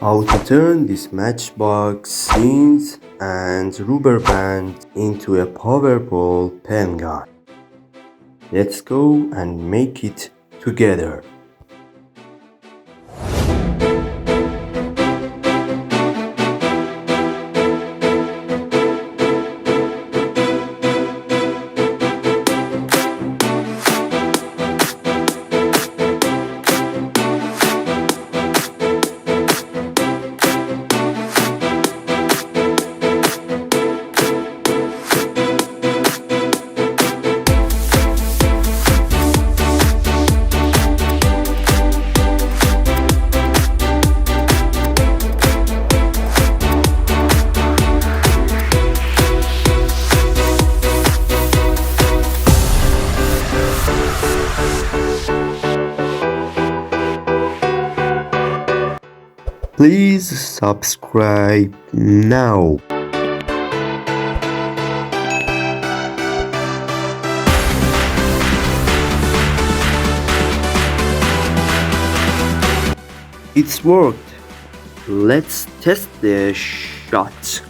how to turn this matchbox scenes and rubber band into a powerful pen gun. Let's go and make it together. Please subscribe now. It's worked. Let's test the shot.